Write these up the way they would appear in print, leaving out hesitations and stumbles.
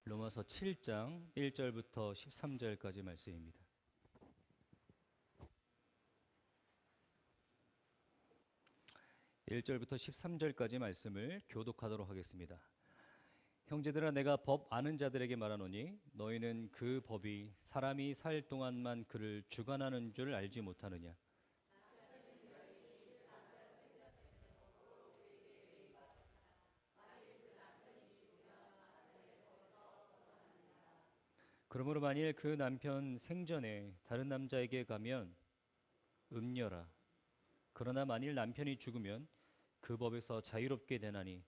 로마서 7장 1절부터 13절까지 말씀입니다. (1절부터) (13절까지) 말씀을 교독하도록 하겠습니다. 형제들아, 내가 법 아는 자들에게 말하노니 너희는 그 법이 사람이 살 동안만 그를 주관하는 줄 알지 못하느냐. 그러므로 만일 그 남편 생전에 다른 남자에게 가면 음녀라. 그러나 만일 남편이 죽으면 그 법에서 자유롭게 되나니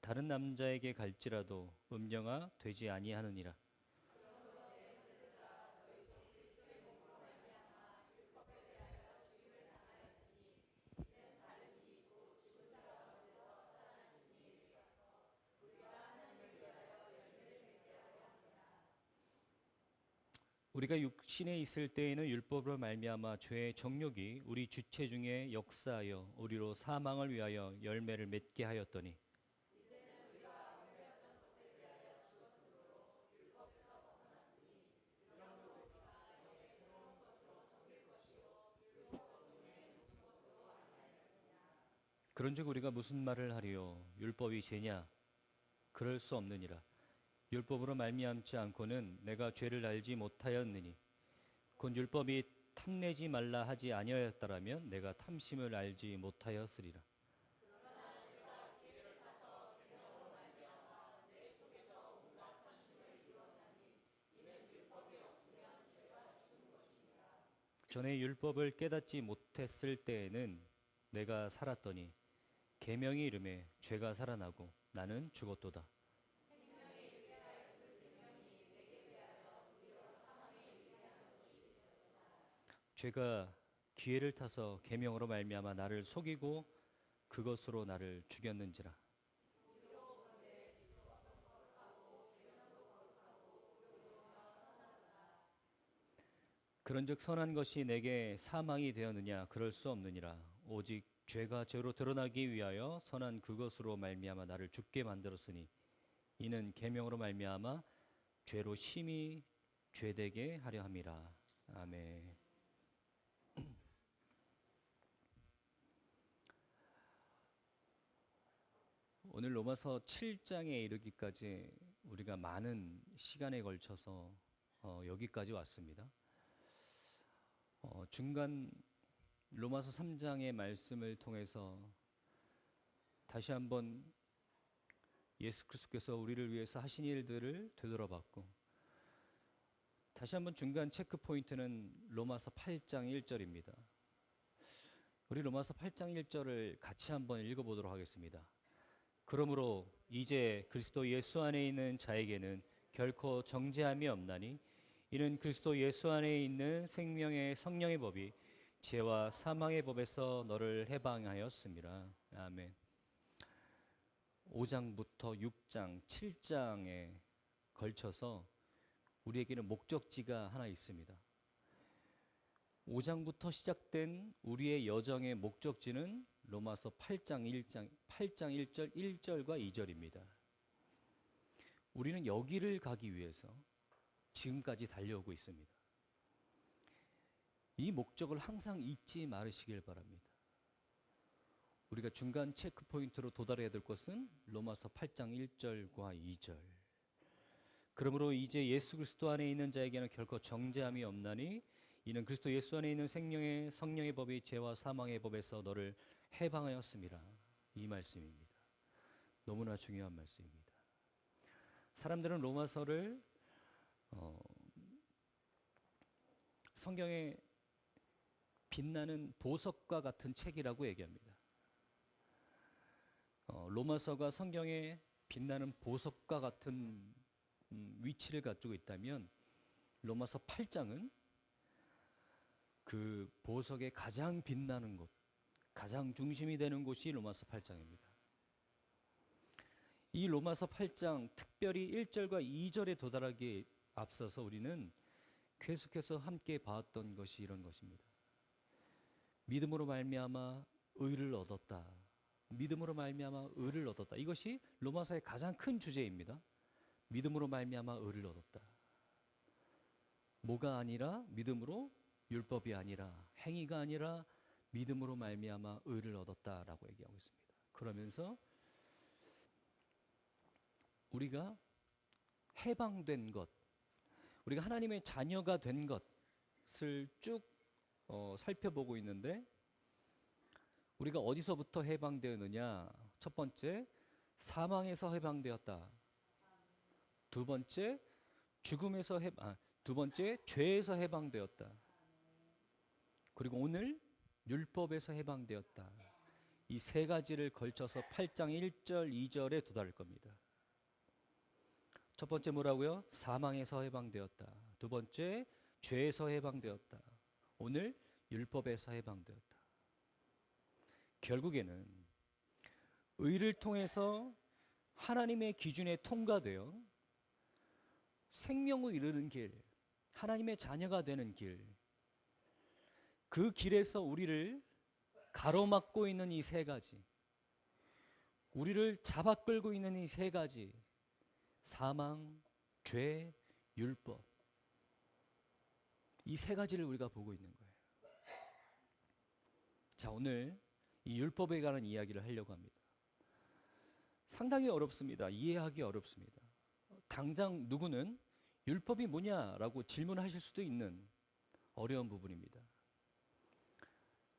다른 남자에게 갈지라도 음녀가 되지 아니하느니라. 우리가 육신에 있을 때에는 율법으로 말미암아 죄의 정욕이 우리 주체 중에 역사하여 우리로 사망을 위하여 열매를 맺게 하였더니, 그런즉 우리가 무슨 말을 하리요? 율법이 죄냐? 그럴 수 없느니라. 율법으로 말미암지 않고는 내가 죄를 알지 못하였느니, 곧 율법이 탐내지 말라 하지 아니하였더라면 내가 탐심을 알지 못하였으리라. 전에 율법을 깨닫지 못했을 때에는 내가 살았더니 계명이 이름에 죄가 살아나고 나는 죽었도다. 죄가 기회를 타서 계명으로 말미암아 나를 속이고 그것으로 나를 죽였는지라. 그런즉 선한 것이 내게 사망이 되었느냐? 그럴 수 없느니라. 오직 죄가 죄로 드러나기 위하여 선한 그것으로 말미암아 나를 죽게 만들었으니 이는 계명으로 말미암아 죄로 심히 죄되게 하려 함이라. 아멘. 오늘 로마서 7장에 이르기까지 우리가 많은 시간에 걸쳐서 여기까지 왔습니다. 중간 로마서 3장의 말씀을 통해서 다시 한번 예수 그리스도께서 우리를 위해서 하신 일들을 되돌아봤고, 다시 한번 중간 체크 포인트는 로마서 8장 1절입니다. 우리 로마서 8장 1절을 같이 한번 읽어보도록 하겠습니다. 그러므로 이제 그리스도 예수 안에 있는 자에게는 결코 정죄함이 없나니 이는 그리스도 예수 안에 있는 생명의 성령의 법이 죄와 사망의 법에서 너를 해방하였습니다. 아멘. 5장부터 6장, 7장에 걸쳐서 우리에게는 목적지가 하나 있습니다. 5장부터 시작된 우리의 여정의 목적지는 로마서 8장 1절 1절과 2절입니다. 우리는 여기를 가기 위해서 지금까지 달려오고 있습니다. 이 목적을 항상 잊지 말으시길 바랍니다. 우리가 중간 체크 포인트로 도달해야 될 것은 로마서 8장 1절과 2절. 그러므로 이제 예수 그리스도 안에 있는 자에게는 결코 정죄함이 없나니 이는 그리스도 예수 안에 있는 생명의 성령의 법이 죄와 사망의 법에서 너를 해방하였습니다. 이 말씀입니다. 너무나 중요한 말씀입니다. 사람들은 로마서를 성경의 빛나는 보석과 같은 책이라고 얘기합니다. 로마서가 성경의 빛나는 보석과 같은 위치를 가지고 있다면 로마서 8장은 그 보석의 가장 빛나는 곳, 가장 중심이 되는 곳이 로마서 8장입니다. 이 로마서 8장 특별히 1절과 2절에 도달하기에 앞서서 우리는 계속해서 함께 봐왔던 것이 이런 것입니다. 믿음으로 말미암아 의를 얻었다. 믿음으로 말미암아 의를 얻었다. 이것이 로마서의 가장 큰 주제입니다. 믿음으로 말미암아 의를 얻었다. 뭐가 아니라 믿음으로, 율법이 아니라, 행위가 아니라 믿음으로 말미암아 의를 얻었다라고 얘기하고 있습니다. 그러면서 우리가 해방된 것, 우리가 하나님의 자녀가 된 것을 쭉 살펴보고 있는데, 우리가 어디서부터 해방되었느냐? 첫 번째, 사망에서 해방되었다. 두 번째, 두 번째, 죄에서 해방되었다. 그리고 오늘 율법에서 해방되었다. 이 세 가지를 걸쳐서 8장 1절, 2절에 도달할 겁니다. 첫 번째 뭐라고요? 사망에서 해방되었다. 두 번째, 죄에서 해방되었다. 오늘 율법에서 해방되었다. 결국에는 의를 통해서 하나님의 기준에 통과되어 생명을 이루는 길, 하나님의 자녀가 되는 길, 그 길에서 우리를 가로막고 있는 이 세 가지, 우리를 잡아 끌고 있는 이 세 가지, 사망, 죄, 율법, 이 세 가지를 우리가 보고 있는 거예요. 자, 오늘 이 율법에 관한 이야기를 하려고 합니다. 상당히 어렵습니다. 이해하기 어렵습니다. 당장 누구는 율법이 뭐냐라고 질문하실 수도 있는 어려운 부분입니다.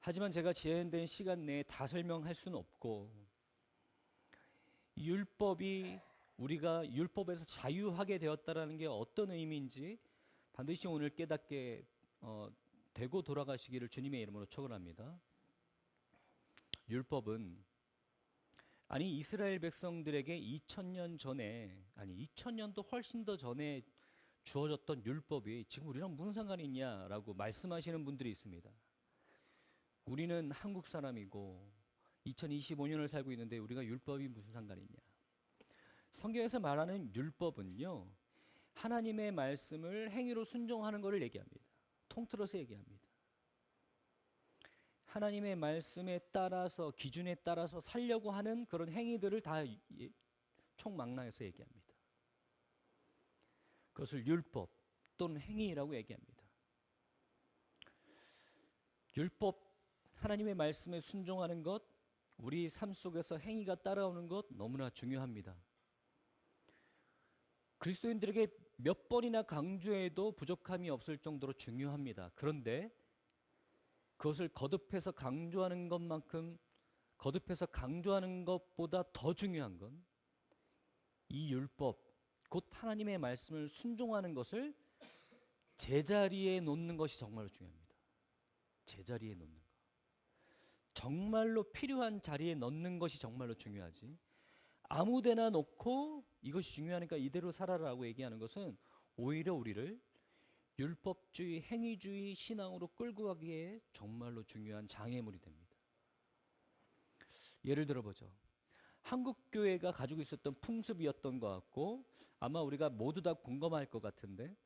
하지만 제가 제한된 시간 내에 다 설명할 수는 없고, 율법이 우리가 율법에서 자유하게 되었다라는 게 어떤 의미인지 반드시 오늘 깨닫게 되고 돌아가시기를 주님의 이름으로 축원합니다. 율법은 이스라엘 백성들에게 2000년 전에, 2000년도 훨씬 더 전에 주어졌던 율법이 지금 우리랑 무슨 상관이 있냐라고 말씀하시는 분들이 있습니다. 우리는 한국 사람이고 2025년을 살고 있는데 우리가 율법이 무슨 상관이 있냐. 성경에서 말하는 율법은요, 하나님의 말씀을 행위로 순종하는 것을 얘기합니다. 통틀어서 얘기합니다. 하나님의 말씀에 따라서, 기준에 따라서 살려고 하는 그런 행위들을 다 총망라해서 얘기합니다. 그것을 율법 또는 행위라고 얘기합니다. 율법, 하나님의 말씀에 순종하는 것, 우리 삶 속에서 행위가 따라오는 것 너무나 중요합니다. 그리스도인들에게 몇 번이나 강조해도 부족함이 없을 정도로 중요합니다. 그런데 그것을 거듭해서 강조하는 것만큼, 거듭해서 강조하는 것보다 더 중요한 건 이 율법, 곧 하나님의 말씀을 순종하는 것을 제자리에 놓는 것이 정말로 중요합니다. 제자리에 놓는 것, 정말로 필요한 자리에 넣는 것이 정말로 중요하지, 아무데나 놓고 이것이 중요하니까 이대로 살아라고 얘기하는 것은 오히려 우리를 율법주의, 행위주의 신앙으로 끌고 가기에 정말로 중요한 장애물이 됩니다. 예를 들어보죠. 한국 교회가 가지고 있었던 풍습이었던 것 같고, 아마 우리가 모두 다 공감할 것 같은데,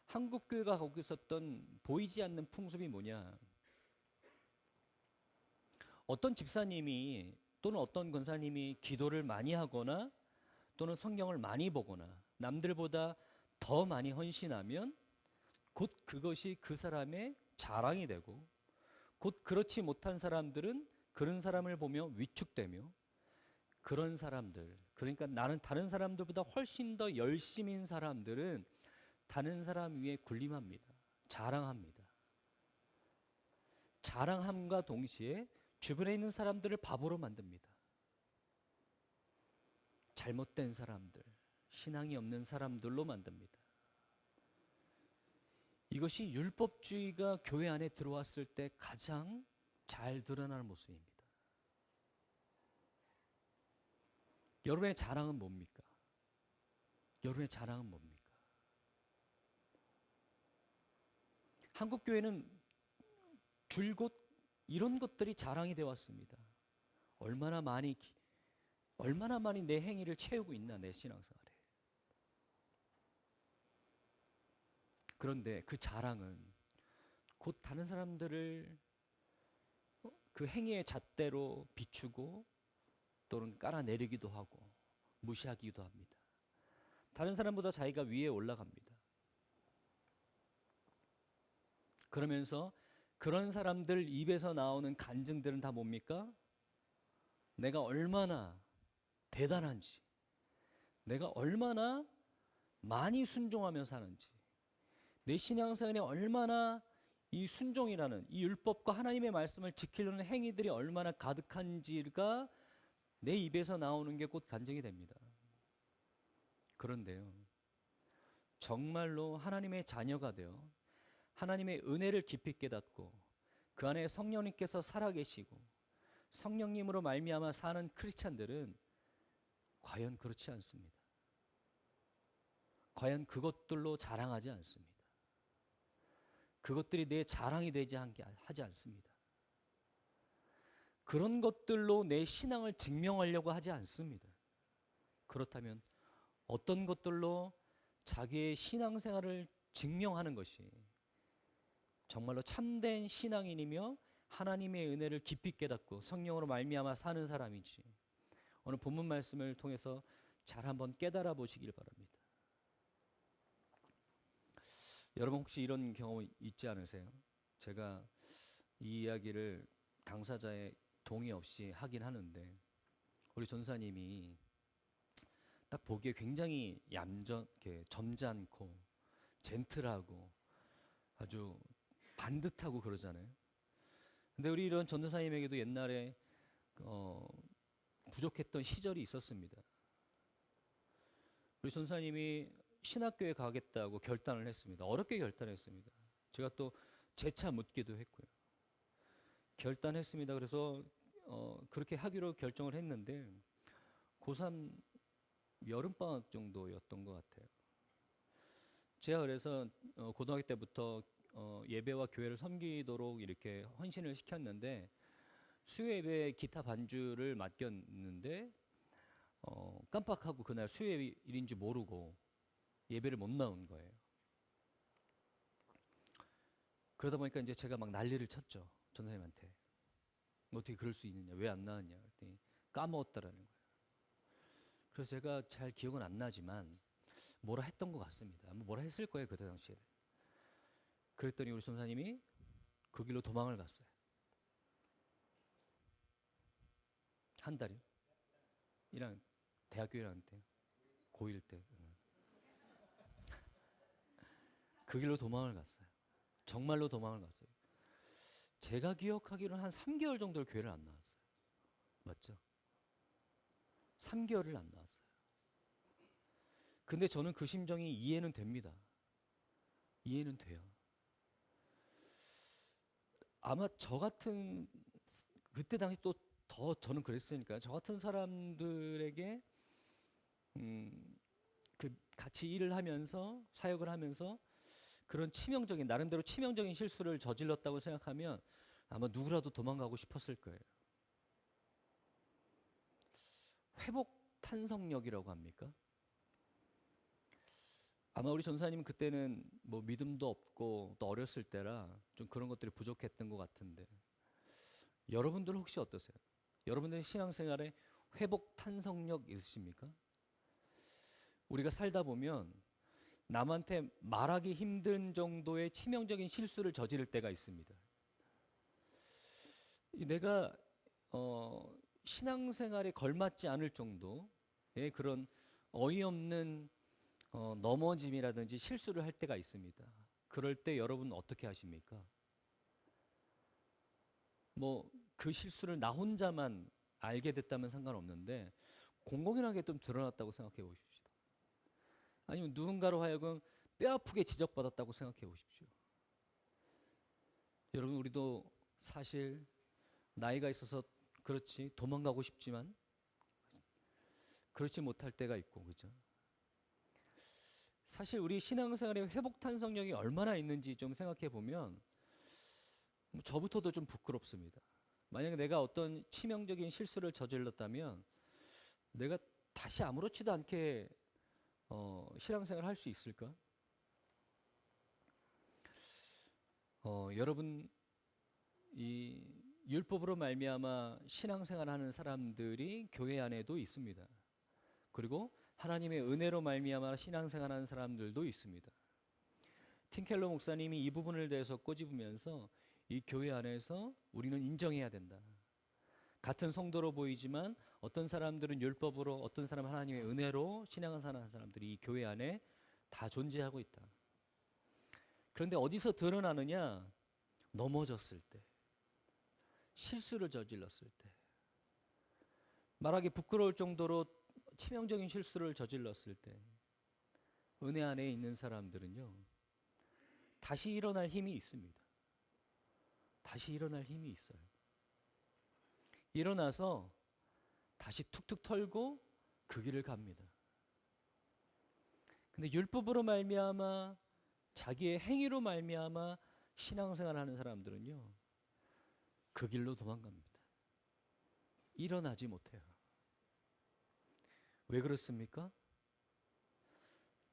한국 교회가 갖고 있었던 보이지 않는 풍습이 뭐냐. 어떤 집사님이 또는 어떤 권사님이 기도를 많이 하거나 또는 성경을 많이 보거나 남들보다 더 많이 헌신하면 곧 그것이 그 사람의 자랑이 되고, 곧 그렇지 못한 사람들은 그런 사람을 보며 위축되며, 그런 사람들, 그러니까 나는 다른 사람들보다 훨씬 더 열심인 사람들은 다른 사람 위에 군림합니다. 자랑합니다. 자랑함과 동시에 주변에 있는 사람들을 바보로 만듭니다. 잘못된 사람들, 신앙이 없는 사람들로 만듭니다. 이것이 율법주의가 교회 안에 들어왔을 때 가장 잘 드러나는 모습입니다. 여러분의 자랑은 뭡니까? 여러분의 자랑은 뭡니까? 한국 교회는 줄곧 이런 것들이 자랑이 되어 왔습니다. 얼마나 많이 내 행위를 채우고 있나, 내 신앙생활에. 그런데 그 자랑은 곧 다른 사람들을 그 행위의 잣대로 비추고 또는 깔아내리기도 하고 무시하기도 합니다. 다른 사람보다 자기가 위에 올라갑니다. 그러면서 그런 사람들 입에서 나오는 간증들은 다 뭡니까? 내가 얼마나 대단한지, 내가 얼마나 많이 순종하며 사는지, 내 신앙생활에 얼마나 이 순종이라는 이 율법과 하나님의 말씀을 지키려는 행위들이 얼마나 가득한지가 내 입에서 나오는 게 곧 간증이 됩니다. 그런데요, 정말로 하나님의 자녀가 되어 하나님의 은혜를 깊이 깨닫고 그 안에 성령님께서 살아계시고 성령님으로 말미암아 사는 크리스찬들은 과연 그렇지 않습니다. 과연 그것들로 자랑하지 않습니다. 그것들이 내 자랑이 되지 하지 않습니다. 그런 것들로 내 신앙을 증명하려고 하지 않습니다. 그렇다면 어떤 것들로 자기의 신앙생활을 증명하는 것이 정말로 참된 신앙인이며 하나님의 은혜를 깊이 깨닫고 성령으로 말미암아 사는 사람인지 오늘 본문 말씀을 통해서 잘 한번 깨달아 보시길 바랍니다. 여러분 혹시 이런 경험 있지 않으세요? 제가 이 이야기를 당사자의 동의 없이 하긴 하는데 우리 전사님이 딱 보기에 굉장히 점잖고 젠틀하고 아주 반듯하고 그러잖아요. 근데 우리 이런 전도사님에게도 옛날에 부족했던 시절이 있었습니다. 우리 전사님이 신학교에 가겠다고 결단을 했습니다. 어렵게 결단했습니다. 제가 또 재차 묻기도 했고요. 결단했습니다. 그래서 그렇게 하기로 결정을 했는데 고3 여름방학 정도였던 것 같아요. 제가 그래서 고등학교 때부터 예배와 교회를 섬기도록 이렇게 헌신을 시켰는데 수요 예배 기타 반주를 맡겼는데 깜빡하고 그날 수요 예배일인지 모르고 예배를 못 나온 거예요. 그러다 보니까 이제 제가 막 난리를 쳤죠. 전사님한테. 어떻게 그럴 수 있느냐? 왜 안 나왔냐? 그랬더니 까먹었다라는 거예요. 그래서 제가 잘 기억은 안 나지만 뭐라 했던 것 같습니다. 뭐라 했을 거예요. 그때 당시에. 그랬더니 우리 전사님이 그 길로 도망을 갔어요. 한 달이요? 대학교 1학년 때, 고1 때. 그 길로 도망을 갔어요. 정말로 도망을 갔어요. 제가 기억하기로는 한 3개월 정도를 교회를 안 나왔어요. 맞죠? 3개월을 안 나왔어요. 근데 저는 그 심정이 이해는 됩니다. 이해는 돼요. 아마 저 같은 그때 당시 또 더 저는 그랬으니까 저 같은 사람들에게 그 같이 일을 하면서 사역을 하면서 그런 나름대로 치명적인 실수를 저질렀다고 생각하면 아마 누구라도 도망가고 싶었을 거예요. 회복 탄성력이라고 합니까? 아마 우리 전사님은 그때는 뭐 믿음도 없고 또 어렸을 때라 좀 그런 것들이 부족했던 것 같은데 여러분들 혹시 어떠세요? 여러분들 신앙생활에 회복 탄성력 있으십니까? 우리가 살다 보면 남한테 말하기 힘든 정도의 치명적인 실수를 저지를 때가 있습니다. 내가 신앙생활에 걸맞지 않을 정도의 그런 어이없는 넘어짐이라든지 실수를 할 때가 있습니다. 그럴 때 여러분 어떻게 하십니까? 뭐 그 실수를 나 혼자만 알게 됐다면 상관없는데 공공연하게 좀 드러났다고 생각해 보십시오. 아니면 누군가로 하여금 뼈아프게 지적받았다고 생각해 보십시오. 여러분 우리도 사실 나이가 있어서 그렇지 도망가고 싶지만 그렇지 못할 때가 있고 그죠? 사실 우리 신앙생활의 회복 탄성력이 얼마나 있는지 좀 생각해 보면 저부터도 좀 부끄럽습니다. 만약에 내가 어떤 치명적인 실수를 저질렀다면 내가 다시 아무렇지도 않게 신앙생활을 할 수 있을까? 여러분 이 율법으로 말미암아 신앙생활하는 사람들이 교회 안에도 있습니다. 그리고 하나님의 은혜로 말미암아 신앙생활하는 사람들도 있습니다. 팀켈러 목사님이 이 부분을 대해서 꼬집으면서 이 교회 안에서 우리는 인정해야 된다. 같은 성도로 보이지만 어떤 사람들은 율법으로, 어떤 사람은 하나님의 은혜로 신앙생활하는 사람들이 이 교회 안에 다 존재하고 있다. 그런데 어디서 드러나느냐? 넘어졌을 때, 실수를 저질렀을 때, 말하기 부끄러울 정도로 치명적인 실수를 저질렀을 때, 은혜 안에 있는 사람들은요, 다시 일어날 힘이 있습니다. 다시 일어날 힘이 있어요. 일어나서 다시 툭툭 털고 그 길을 갑니다. 근데 율법으로 말미암아, 자기의 행위로 말미암아 신앙생활하는 사람들은요, 그 길로 도망갑니다. 일어나지 못해요. 왜 그렇습니까?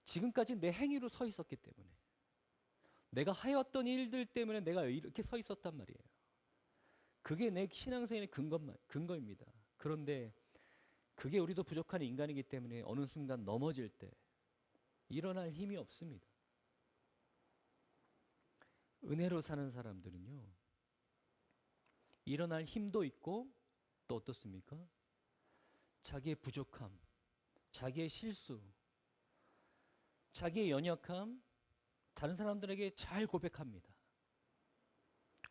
지금까지 내 행위로 서 있었기 때문에, 내가 하였던 일들 때문에 내가 이렇게 서 있었단 말이에요. 그게 내 신앙생활의 근거입니다. 그런데 그게 우리도 부족한 인간이기 때문에 어느 순간 넘어질 때 일어날 힘이 없습니다. 은혜로 사는 사람들은요, 일어날 힘도 있고 또 어떻습니까? 자기의 부족함, 자기의 실수, 자기의 연약함, 다른 사람들에게 잘 고백합니다.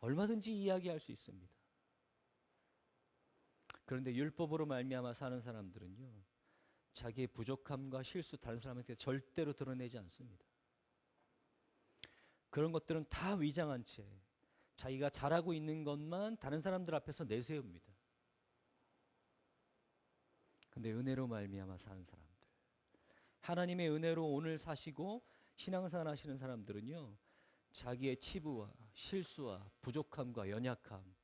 얼마든지 이야기할 수 있습니다. 그런데 율법으로 말미암아 사는 사람들은요, 자기의 부족함과 실수 다른 사람한테 절대로 드러내지 않습니다. 그런 것들은 다 위장한 채 자기가 잘하고 있는 것만 다른 사람들 앞에서 내세웁니다. 근데 은혜로 말미암아 사는 사람들, 하나님의 은혜로 오늘 사시고 신앙생활 하시는 사람들은요, 자기의 치부와 실수와 부족함과 연약함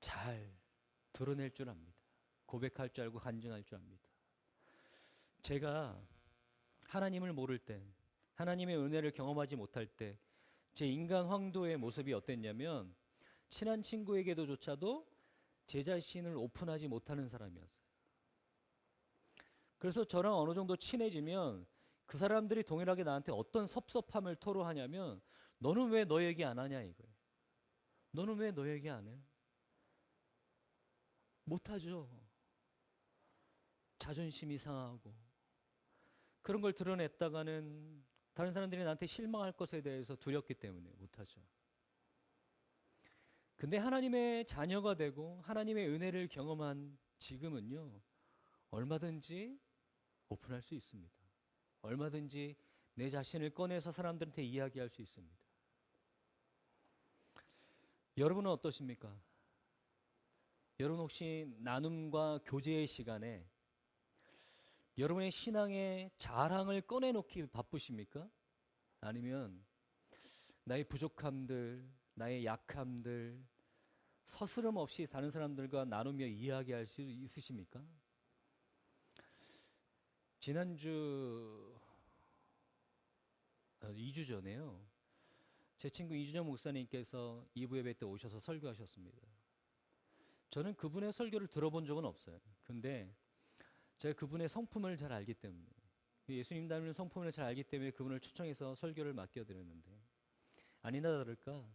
잘 드러낼 줄 압니다. 고백할 줄 알고 간증할 줄 압니다. 제가 하나님을 모를 때, 하나님의 은혜를 경험하지 못할 때 제 인간 황도의 모습이 어땠냐면, 친한 친구에게도조차도 제 자신을 오픈하지 못하는 사람이었어요. 그래서 저랑 어느 정도 친해지면 그 사람들이 동일하게 나한테 어떤 섭섭함을 토로하냐면, 너는 왜 너 얘기 안 하냐 이거예요. 너는 왜 너 얘기 안 해? 못하죠. 자존심이 상하고 그런 걸 드러냈다가는 다른 사람들이 나한테 실망할 것에 대해서 두렵기 때문에 못하죠. 근데 하나님의 자녀가 되고 하나님의 은혜를 경험한 지금은요, 얼마든지 오픈할 수 있습니다. 얼마든지 내 자신을 꺼내서 사람들한테 이야기할 수 있습니다. 여러분은 어떠십니까? 여러분 혹시 나눔과 교제의 시간에 여러분의 신앙의 자랑을 꺼내놓기 바쁘십니까? 아니면 나의 부족함들, 나의 약함들 서스럼 없이 다른 사람들과 나누며 이야기할 수 있으십니까? 지난주 2주 전에요, 제 친구 이준영 목사님께서 2부 예배 때 오셔서 설교하셨습니다. 저는 그분의 설교를 들어본 적은 없어요. 근데 제가 그분의 성품을 잘 알기 때문에, 예수님 닮은 성품을 잘 알기 때문에 그분을 초청해서 설교를 맡겨드렸는데, 아니나 다를까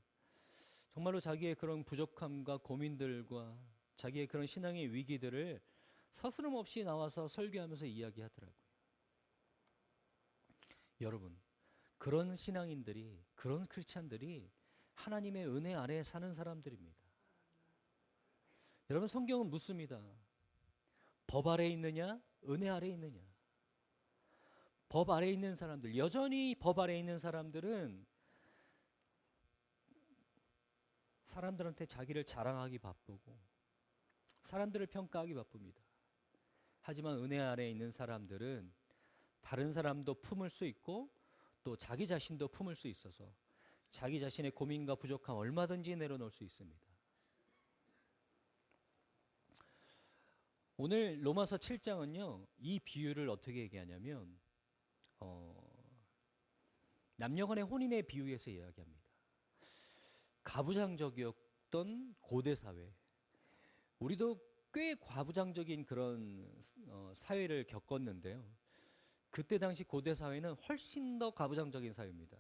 정말로 자기의 그런 부족함과 고민들과 자기의 그런 신앙의 위기들을 서스럼 없이 나와서 설교하면서 이야기하더라고요. 여러분, 그런 신앙인들이, 그런 크리스찬들이 하나님의 은혜 아래 사는 사람들입니다. 여러분, 성경은 묻습니다. 법 아래 있느냐, 은혜 아래 있느냐? 법 아래 있는 사람들, 여전히 법 아래 있는 사람들은 사람들한테 자기를 자랑하기 바쁘고 사람들을 평가하기 바쁩니다. 하지만 은혜 아래 있는 사람들은 다른 사람도 품을 수 있고 또 자기 자신도 품을 수 있어서 자기 자신의 고민과 부족함 얼마든지 내려놓을 수 있습니다. 오늘 로마서 7장은요, 이 비유를 어떻게 얘기하냐면 남녀간의 혼인의 비유에서 이야기합니다. 가부장적이었던 고대 사회, 우리도 꽤 과부장적인 그런 사회를 겪었는데요. 그때 당시 고대 사회는 훨씬 더 가부장적인 사회입니다.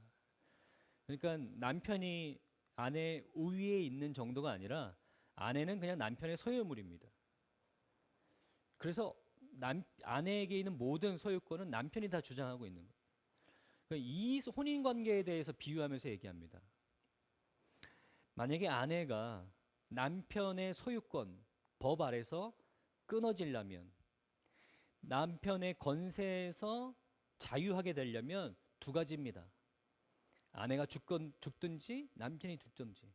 그러니까 남편이 아내 우위에 있는 정도가 아니라 아내는 그냥 남편의 소유물입니다. 그래서 아내에게 있는 모든 소유권은 남편이 다 주장하고 있는 거예요. 그러니까 이 혼인 관계에 대해서 비유하면서 얘기합니다. 만약에 아내가 남편의 소유권, 법 아래서 끊어지려면, 남편의 권세에서 자유하게 되려면 두 가지입니다. 아내가 죽든지 남편이 죽든지.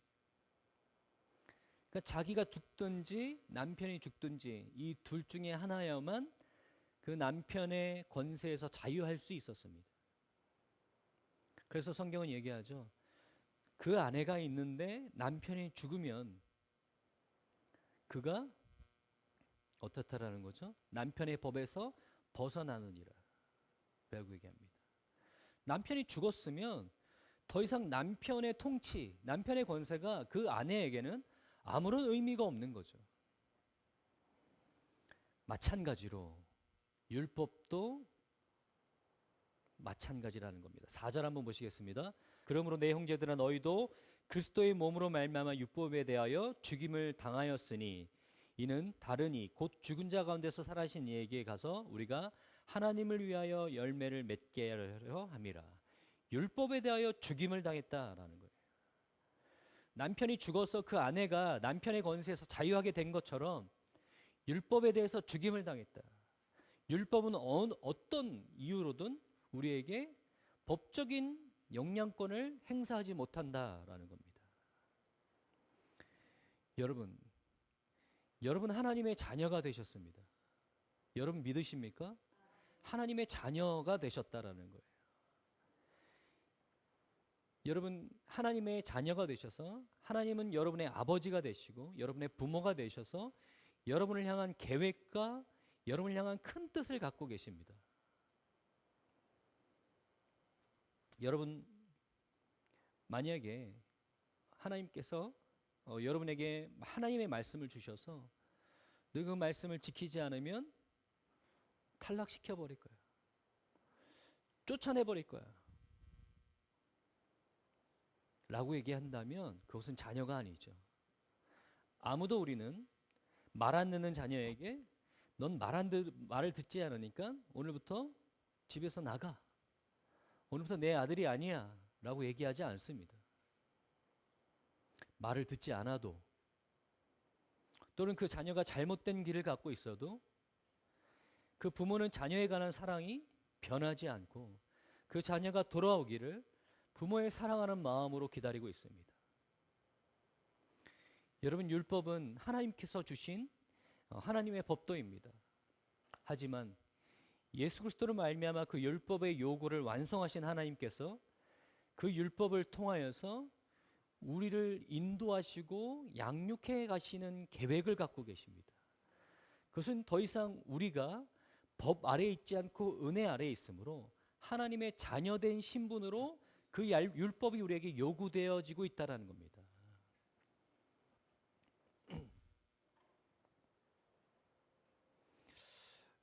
그러니까 자기가 죽든지 남편이 죽든지 이 둘 중에 하나여만 그 남편의 권세에서 자유할 수 있었습니다. 그래서 성경은 얘기하죠. 그 아내가 있는데 남편이 죽으면 그가 어떻다라는 거죠? 남편의 법에서 벗어나느니라 라고 얘기합니다. 남편이 죽었으면 더 이상 남편의 통치, 남편의 권세가 그 아내에게는 아무런 의미가 없는 거죠. 마찬가지로 율법도 마찬가지라는 겁니다. 4절 한번 보시겠습니다. 그러므로 내 형제들아 너희도 그리스도의 몸으로 말미암아 율법에 대하여 죽임을 당하였으니 이는 다르니 곧 죽은 자 가운데서 살아신 이에게 가서 우리가 하나님을 위하여 열매를 맺게 하려 함이라. 율법에 대하여 죽임을 당했다라는 거예요. 남편이 죽어서 그 아내가 남편의 권세에서 자유하게 된 것처럼 율법에 대해서 죽임을 당했다. 율법은 어떤 이유로든 우리에게 법적인 영향권을 행사하지 못한다라는 겁니다. 여러분 하나님의 자녀가 되셨습니다. 여러분 믿으십니까? 하나님의 자녀가 되셨다라는 거예요. 여러분 하나님의 자녀가 되셔서 하나님은 여러분의 아버지가 되시고 여러분의 부모가 되셔서 여러분을 향한 계획과 여러분을 향한 큰 뜻을 갖고 계십니다. 여러분 만약에 하나님께서 여러분에게 하나님의 말씀을 주셔서 너 그 말씀을 지키지 않으면 탈락시켜 버릴 거야. 쫓아내 버릴 거야. 라고 얘기한다면 그것은 자녀가 아니죠. 아무도 우리는 말 안 듣는 자녀에게 넌 말을 듣지 않으니까 오늘부터 집에서 나가. 오늘부터 내 아들이 아니야. 라고 얘기하지 않습니다. 말을 듣지 않아도 또는 그 자녀가 잘못된 길을 갖고 있어도 그 부모는 자녀에 관한 사랑이 변하지 않고 그 자녀가 돌아오기를 부모의 사랑하는 마음으로 기다리고 있습니다. 여러분 율법은 하나님께서 주신 하나님의 법도입니다. 하지만 예수 그리스도로 말미암아 그 율법의 요구를 완성하신 하나님께서 그 율법을 통하여서 우리를 인도하시고 양육해 가시는 계획을 갖고 계십니다. 그것은 더 이상 우리가 법 아래에 있지 않고 은혜 아래에 있으므로 하나님의 자녀된 신분으로 그 율법이 우리에게 요구되어지고 있다는 겁니다.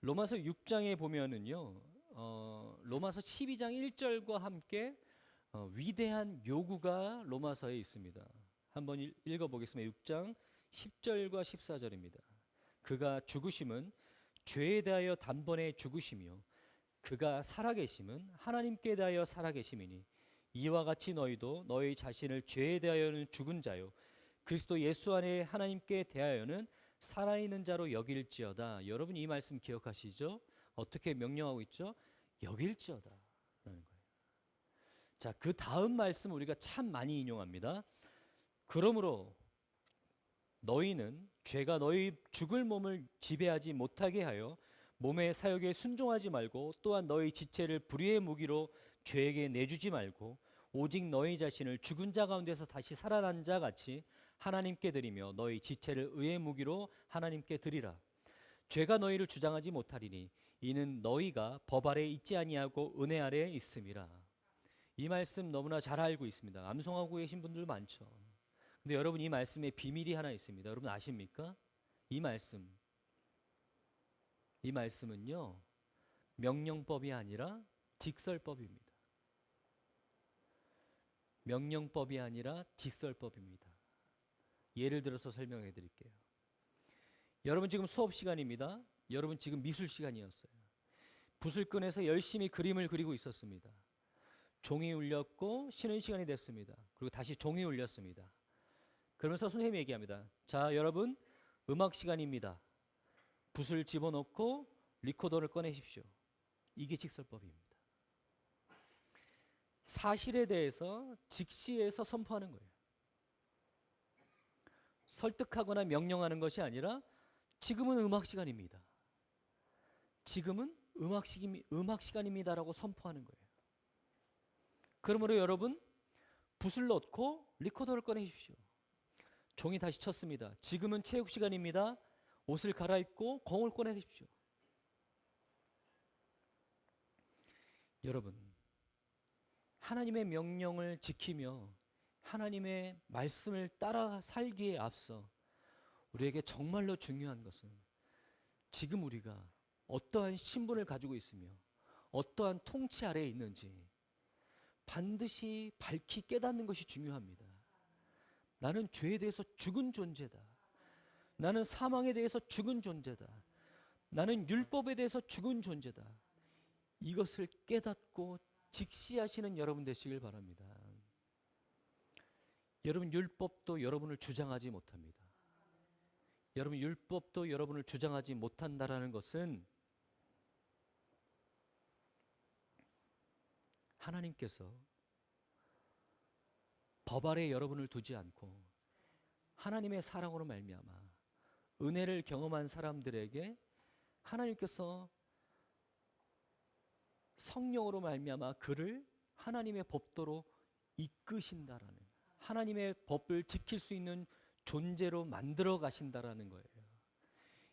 로마서 6장에 보면은요, 로마서 12장 1절과 함께 위대한 요구가 로마서에 있습니다. 한번 읽어보겠습니다. 6장 10절과 14절입니다. 그가 죽으심은 죄에 대하여 단번에 죽으시며 그가 살아계심은 하나님께 대하여 살아계심이니 이와 같이 너희도 너희 자신을 죄에 대하여는 죽은 자요 그리스도 예수 안에 하나님께 대하여는 살아있는 자로 여길지어다. 여러분 이 말씀 기억하시죠? 어떻게 명령하고 있죠? 여길지어다 라는 거예요. 자, 그 다음 말씀 우리가 참 많이 인용합니다. 그러므로 너희는 죄가 너희 죽을 몸을 지배하지 못하게 하여 몸의 사욕에 순종하지 말고 또한 너희 지체를 불의의 무기로 죄에게 내주지 말고 오직 너희 자신을 죽은 자 가운데서 다시 살아난 자 같이 하나님께 드리며 너희 지체를 의의 무기로 하나님께 드리라. 죄가 너희를 주장하지 못하리니 이는 너희가 법 아래 있지 아니하고 은혜 아래 있음이라. 이 말씀 너무나 잘 알고 있습니다. 암송하고 계신 분들 많죠. 근데 여러분 이 말씀에 비밀이 하나 있습니다. 여러분 아십니까? 이 말씀 이 말씀은요, 명령법이 아니라 직설법입니다. 명령법이 아니라 직설법입니다. 예를 들어서 설명해 드릴게요. 여러분 지금 수업 시간입니다. 여러분 지금 미술 시간이었어요. 붓을 꺼내서 열심히 그림을 그리고 있었습니다. 종이 울렸고 쉬는 시간이 됐습니다. 그리고 다시 종이 울렸습니다. 그러면서 선생님이 얘기합니다. 자, 여러분 음악 시간입니다. 붓을 집어넣고 리코더를 꺼내십시오. 이게 직설법입니다. 사실에 대해서 직시해서 선포하는 거예요. 설득하거나 명령하는 것이 아니라 지금은 음악 시간입니다. 지금은 음악 시간입니다라고 선포하는 거예요. 그러므로 여러분 붓을 넣고 리코더를 꺼내십시오. 종이 다시 쳤습니다. 지금은 체육 시간입니다. 옷을 갈아입고 공을 꺼내십시오. 여러분, 하나님의 명령을 지키며 하나님의 말씀을 따라 살기에 앞서 우리에게 정말로 중요한 것은 지금 우리가 어떠한 신분을 가지고 있으며 어떠한 통치 아래에 있는지 반드시 밝히 깨닫는 것이 중요합니다. 나는 죄에 대해서 죽은 존재다. 나는 사망에 대해서 죽은 존재다. 나는 율법에 대해서 죽은 존재다. 이것을 깨닫고 직시하시는 여러분 되시길 바랍니다. 여러분 율법도 여러분을 주장하지 못합니다. 여러분 율법도 여러분을 주장하지 못한다라는 것은 하나님께서 법 아래 여러분을 두지 않고 하나님의 사랑으로 말미암아 은혜를 경험한 사람들에게 하나님께서 성령으로 말미암아 그를 하나님의 법도로 이끄신다라는, 하나님의 법을 지킬 수 있는 존재로 만들어 가신다라는 거예요.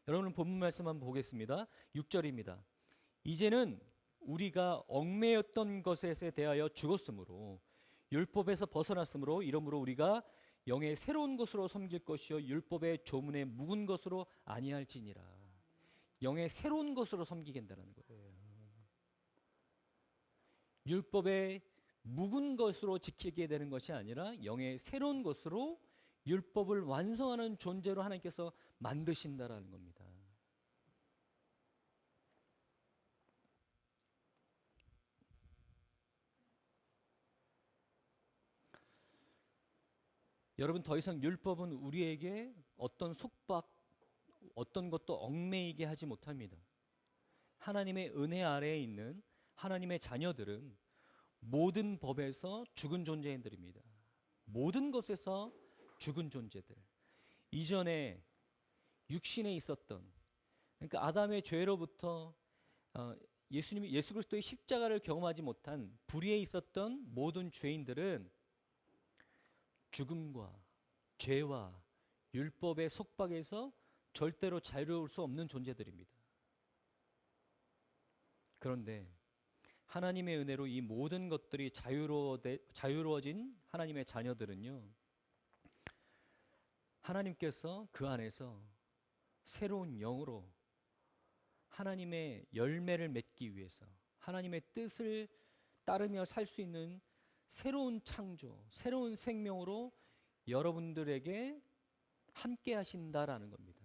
여러분 본문 말씀 한번 보겠습니다. 6절입니다. 이제는 우리가 얽매였던 것에 대하여 죽었으므로 율법에서 벗어났으므로 이러므로 우리가 영의 새로운 것으로 섬길 것이요 율법의 조문에 묵은 것으로 아니할지니라. 영의 새로운 것으로 섬기겠다는 거예요. 율법의 묵은 것으로 지키게 되는 것이 아니라 영의 새로운 것으로 율법을 완성하는 존재로 하나님께서 만드신다라는 겁니다. 여러분 더 이상 율법은 우리에게 어떤 속박, 어떤 것도 얽매이게 하지 못합니다. 하나님의 은혜 아래에 있는 하나님의 자녀들은 모든 법에서 죽은 존재인들입니다. 모든 것에서 죽은 존재들. 이전에 육신에 있었던, 그러니까 아담의 죄로부터 예수 그리스도의 십자가를 경험하지 못한 불의에 있었던 모든 죄인들은 죽음과 죄와 율법의 속박에서 절대로 자유로울 수 없는 존재들입니다. 그런데 하나님의 은혜로 이 모든 것들이 자유로워진 하나님의 자녀들은요, 하나님께서 그 안에서 새로운 영으로 하나님의 열매를 맺기 위해서 하나님의 뜻을 따르며 살 수 있는 새로운 창조, 새로운 생명으로 여러분들에게 함께 하신다라는 겁니다.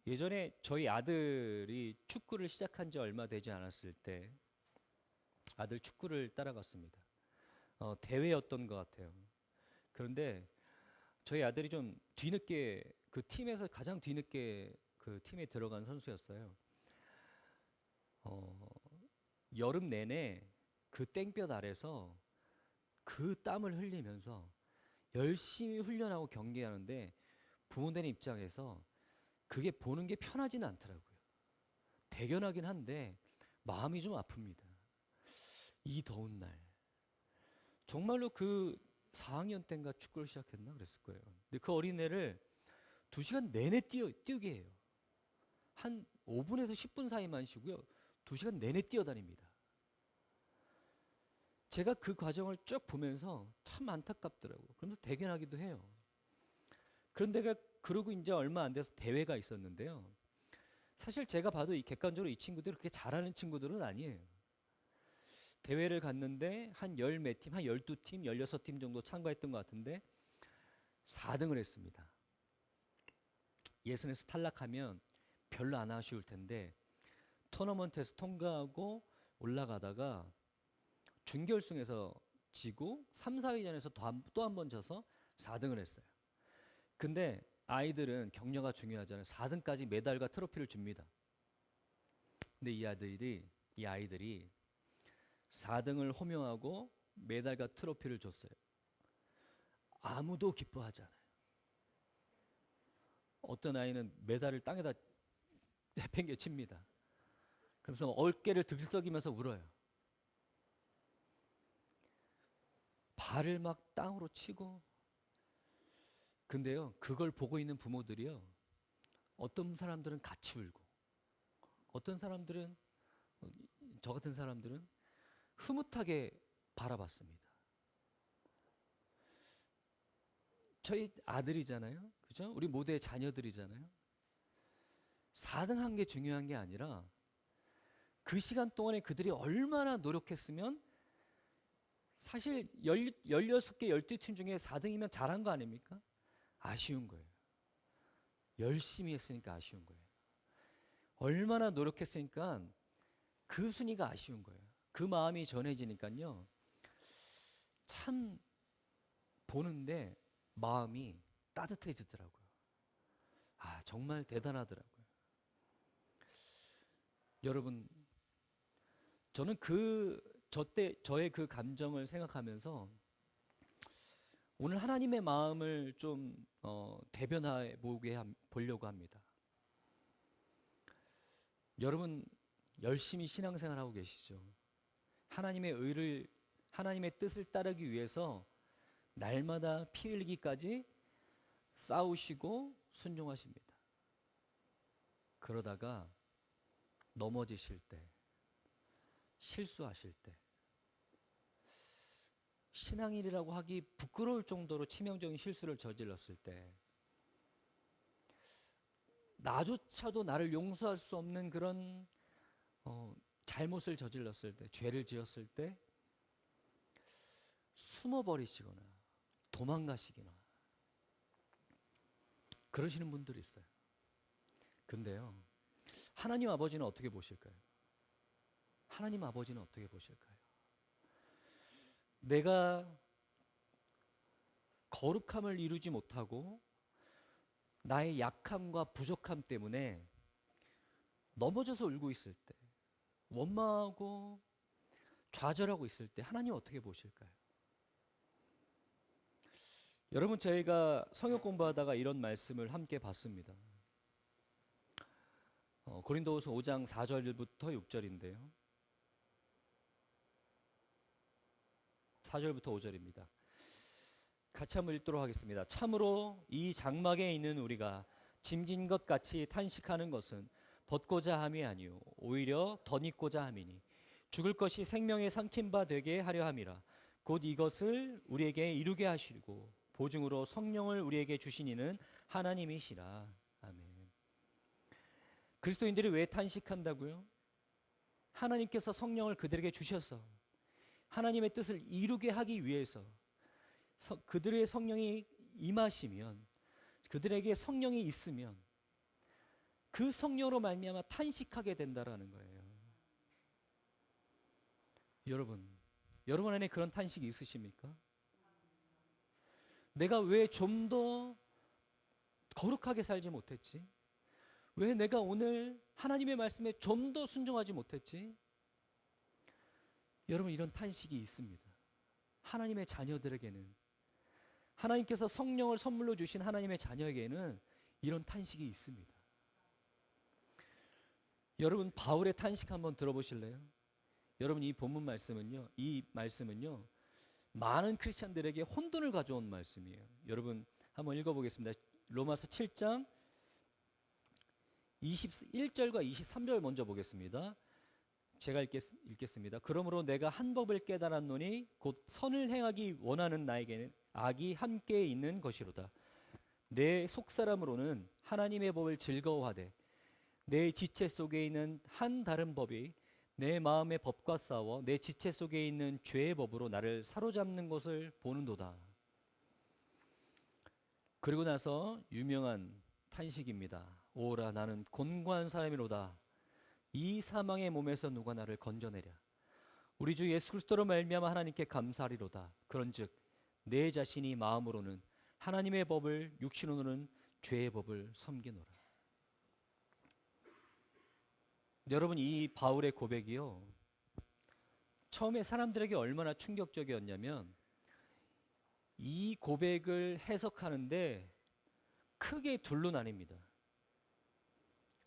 예전에 저희 아들이 축구를 시작한 지 얼마 되지 않았을 때 아들 축구를 따라갔습니다. 대회였던 것 같아요. 그런데 저희 아들이 좀 뒤늦게 그 팀에서 가장 뒤늦게 그 팀에 들어간 선수였어요. 여름 내내 그 땡볕 아래서 그 땀을 흘리면서 열심히 훈련하고 경기하는데 부모님 입장에서 그게 보는 게 편하지는 않더라고요. 대견하긴 한데 마음이 좀 아픕니다. 이 더운 날 정말로 그 4학년 때인가 축구를 시작했나 그랬을 거예요. 근데 그 어린애를 2시간 내내 뛰게 해요. 한 5분에서 10분 사이만 쉬고요. 2시간 내내 뛰어다닙니다. 제가 그 과정을 쭉 보면서 참 안타깝더라고요. 그러면서 대견하기도 해요. 그런데 그러고 이제 얼마 안 돼서 대회가 있었는데요. 사실 제가 봐도 이 객관적으로 이 친구들이 그렇게 잘하는 친구들은 아니에요. 대회를 갔는데 한 열 몇 팀, 한 12팀, 16팀 정도 참가했던 것 같은데 4등을 했습니다. 예선에서 탈락하면 별로 안 아쉬울 텐데 토너먼트에서 통과하고 올라가다가 준결승에서 지고 3, 4위전에서 또 한 번 져서 4등을 했어요. 근데 아이들은 격려가 중요하잖아요. 4등까지 메달과 트로피를 줍니다. 근데 이 아이들이 4등을 호명하고 메달과 트로피를 줬어요. 아무도 기뻐하지 않아요. 어떤 아이는 메달을 땅에다 내팽개칩니다. 그래서 어깨를 들썩이면서 울어요. 발을 막 땅으로 치고. 근데요, 그걸 보고 있는 부모들이요, 어떤 사람들은 같이 울고, 어떤 사람들은, 저 같은 사람들은 흐뭇하게 바라봤습니다. 저희 아들이잖아요, 그죠? 우리 모두의 자녀들이잖아요. 4등 한 게 중요한 게 아니라 그 시간 동안에 그들이 얼마나 노력했으면, 사실 16개, 12팀 중에 4등이면 잘한 거 아닙니까? 아쉬운 거예요. 열심히 했으니까 아쉬운 거예요. 얼마나 노력했으니까 그 순위가 아쉬운 거예요. 그 마음이 전해지니까요, 참 보는데 마음이 따뜻해지더라고요. 아, 정말 대단하더라고요. 여러분, 저는 저의 그 감정을 생각하면서 오늘 하나님의 마음을 좀 대변해 보려고 합니다. 여러분, 열심히 신앙생활하고 계시죠? 하나님의 뜻을 따르기 위해서 날마다 피 흘리기까지 싸우시고 순종하십니다. 그러다가 넘어지실 때, 실수하실 때, 신앙인이라고 하기 부끄러울 정도로 치명적인 실수를 저질렀을 때, 나조차도 나를 용서할 수 없는 그런 잘못을 저질렀을 때, 죄를 지었을 때 숨어버리시거나 도망가시거나 그러시는 분들이 있어요. 근데요, 하나님 아버지는 어떻게 보실까요? 하나님 아버지는 어떻게 보실까요? 내가 거룩함을 이루지 못하고 나의 약함과 부족함 때문에 넘어져서 울고 있을 때, 원망하고 좌절하고 있을 때 하나님 어떻게 보실까요? 여러분, 저희가 성역 공부하다가 이런 말씀을 함께 봤습니다. 고린도후서 5장 4절부터 6절인데요. 4절부터 5절입니다. 같이 한번 읽도록 하겠습니다. 참으로 이 장막에 있는 우리가 짐진 것 같이 탄식하는 것은 벗고자 함이 아니요 오히려 덧입고자 함이니 죽을 것이 생명에 삼킨 바 되게 하려 함이라. 곧 이것을 우리에게 이루게 하시고 보증으로 성령을 우리에게 주신 이는 하나님이시라. 아멘. 그리스도인들이 왜 탄식한다고요? 하나님께서 성령을 그들에게 주셔서 하나님의 뜻을 이루게 하기 위해서 그들의 성령이 임하시면, 그들에게 성령이 있으면 그 성령으로 말미암아 탄식하게 된다라는 거예요. 여러분 안에 그런 탄식이 있으십니까? 내가 왜 좀 더 거룩하게 살지 못했지? 왜 내가 오늘 하나님의 말씀에 좀 더 순종하지 못했지? 여러분, 이런 탄식이 있습니다. 하나님의 자녀들에게는, 하나님께서 성령을 선물로 주신 하나님의 자녀에게는 이런 탄식이 있습니다. 여러분, 바울의 탄식 한번 들어보실래요? 여러분, 이 본문 말씀은요, 많은 크리스찬들에게 혼돈을 가져온 말씀이에요. 여러분, 한번 읽어보겠습니다. 로마서 7장 21절과 23절 먼저 보겠습니다. 제가 읽겠습니다. 그러므로 내가 한 법을 깨달았노니 곧 선을 행하기 원하는 나에게는 악이 함께 있는 것이로다. 내 속사람으로는 하나님의 법을 즐거워하되 내 지체 속에 있는 한 다른 법이 내 마음의 법과 싸워 내 지체 속에 있는 죄의 법으로 나를 사로잡는 것을 보는도다. 그리고 나서 유명한 탄식입니다. 오라 나는 곤고한 사람이로다. 이 사망의 몸에서 누가 나를 건져내랴. 우리 주 예수 그리스도로 말미암아 하나님께 감사하리로다. 그런즉 내 자신이 마음으로는 하나님의 법을 육신으로는 죄의 법을 섬기노라. 여러분, 이 바울의 고백이요, 처음에 사람들에게 얼마나 충격적이었냐면 이 고백을 해석하는데 크게 둘로 나뉩니다.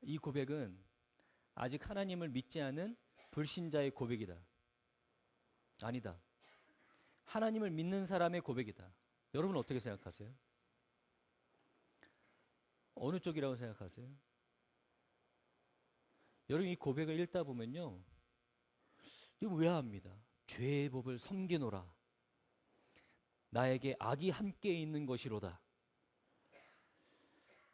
이 고백은 아직 하나님을 믿지 않은 불신자의 고백이다. 아니다. 하나님을 믿는 사람의 고백이다. 여러분 어떻게 생각하세요? 어느 쪽이라고 생각하세요? 여러분 이 고백을 읽다 보면요, 이거 의아합니다. 죄의 법을 섬기노라. 나에게 악이 함께 있는 것이로다.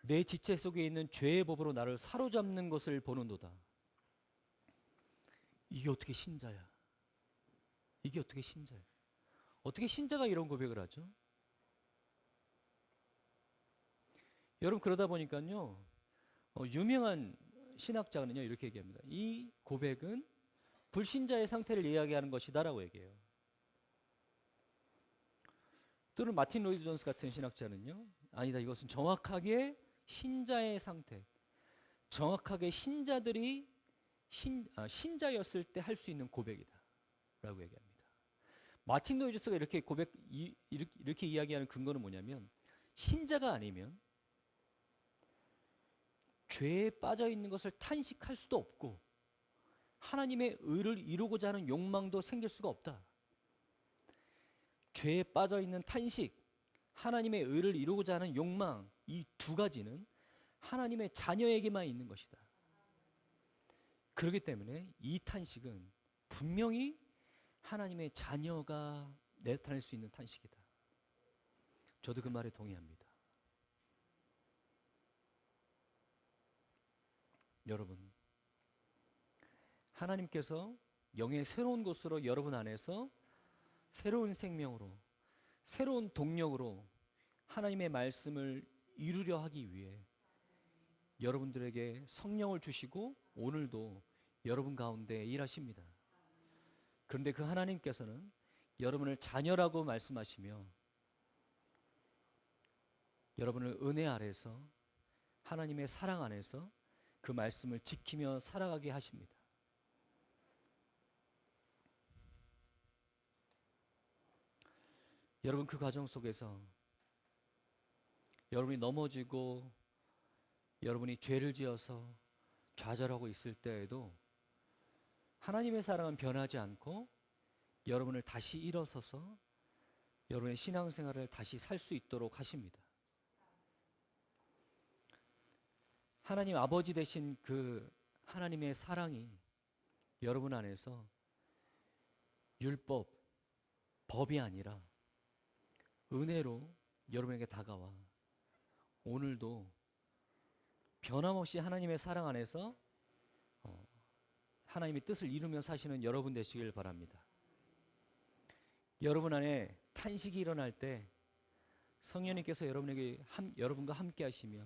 내 지체 속에 있는 죄의 법으로 나를 사로잡는 것을 보는도다. 이게 어떻게 신자야? 이게 어떻게 신자야? 어떻게 신자가 이런 고백을 하죠? 여러분 그러다 보니까요, 유명한 신학자는요 이렇게 얘기합니다. 이 고백은 불신자의 상태를 이야기하는 것이다라고 얘기해요. 또는 마틴 로이드 존스 같은 신학자는요, 아니다, 이것은 정확하게 신자의 상태, 정확하게 신자들이 신자였을 때 할 수 있는 고백이다 라고 얘기합니다. 마틴 로이드 존스가 이렇게 이야기하는 근거는 뭐냐면, 신자가 아니면 죄에 빠져 있는 것을 탄식할 수도 없고 하나님의 의를 이루고자 하는 욕망도 생길 수가 없다. 죄에 빠져 있는 탄식, 하나님의 의를 이루고자 하는 욕망, 이 두 가지는 하나님의 자녀에게만 있는 것이다. 그렇기 때문에 이 탄식은 분명히 하나님의 자녀가 나타낼 수 있는 탄식이다. 저도 그 말에 동의합니다. 여러분, 하나님께서 영의 새로운 곳으로 여러분 안에서 새로운 생명으로, 새로운 동력으로 하나님의 말씀을 이루려 하기 위해 여러분들에게 성령을 주시고 오늘도 여러분 가운데 일하십니다. 그런데 그 하나님께서는 여러분을 자녀라고 말씀하시며 여러분을 은혜 아래서, 하나님의 사랑 안에서 그 말씀을 지키며 살아가게 하십니다. 여러분 그 과정 속에서 여러분이 넘어지고 여러분이 죄를 지어서 좌절하고 있을 때에도 하나님의 사랑은 변하지 않고 여러분을 다시 일어서서 여러분의 신앙생활을 다시 살 수 있도록 하십니다. 하나님 아버지 되신 그 하나님의 사랑이 여러분 안에서 율법, 법이 아니라 은혜로 여러분에게 다가와 오늘도 변함없이 하나님의 사랑 안에서 하나님의 뜻을 이루며 사시는 여러분 되시길 바랍니다. 여러분 안에 탄식이 일어날 때 성령님께서 여러분과 함께 하시며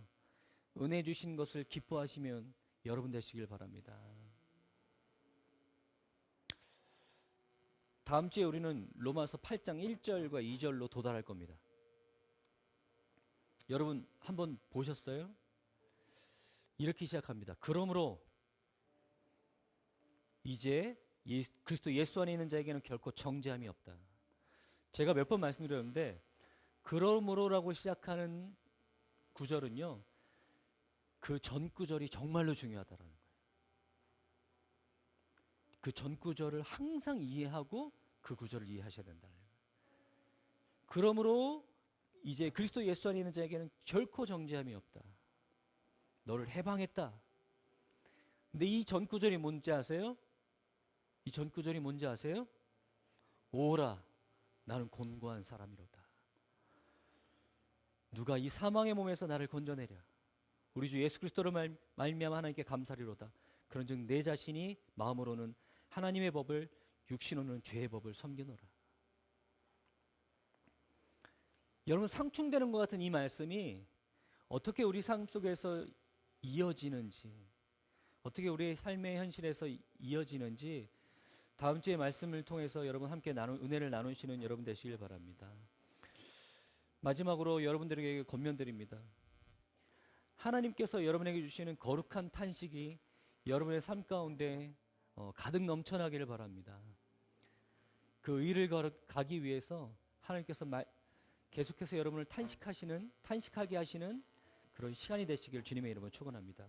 은혜 주신 것을 기뻐하시면 여러분 되시길 바랍니다. 다음 주에 우리는 로마서 8장 1절과 2절로 도달할 겁니다. 여러분 한번 보셨어요? 이렇게 시작합니다. 그러므로 이제 그리스도 예수 안에 있는 자에게는 결코 정죄함이 없다. 제가 몇 번 말씀드렸는데 그러므로라고 시작하는 구절은요, 그 전 구절이 정말로 중요하다라는 거예요. 그 전 구절을 항상 이해하고 그 구절을 이해하셔야 된다는 거예요. 그러므로 이제 그리스도 예수 안에 있는 자에게는 결코 정죄함이 없다. 너를 해방했다. 근데 이 전 구절이 뭔지 아세요? 이 전 구절이 뭔지 아세요? 오라 나는 곤고한 사람이로다. 누가 이 사망의 몸에서 나를 건져내랴. 우리 주 예수 그리스도로 말미암아 하나님께 감사리로다. 그런즉 내 자신이 마음으로는 하나님의 법을, 육신으로는 죄의 법을 섬기노라. 여러분, 상충되는 것 같은 이 말씀이 어떻게 우리 삶 속에서 이어지는지, 어떻게 우리의 삶의 현실에서 이어지는지 다음 주의 말씀을 통해서 여러분 함께 은혜를 나누시는 여러분 되시길 바랍니다. 마지막으로 여러분들에게 권면드립니다. 하나님께서 여러분에게 주시는 거룩한 탄식이 여러분의 삶 가운데 가득 넘쳐나기를 바랍니다. 그 의를 가기 위해서 하나님께서 계속해서 여러분을 탄식하게 하시는 그런 시간이 되시길 주님의 이름으로 축원합니다.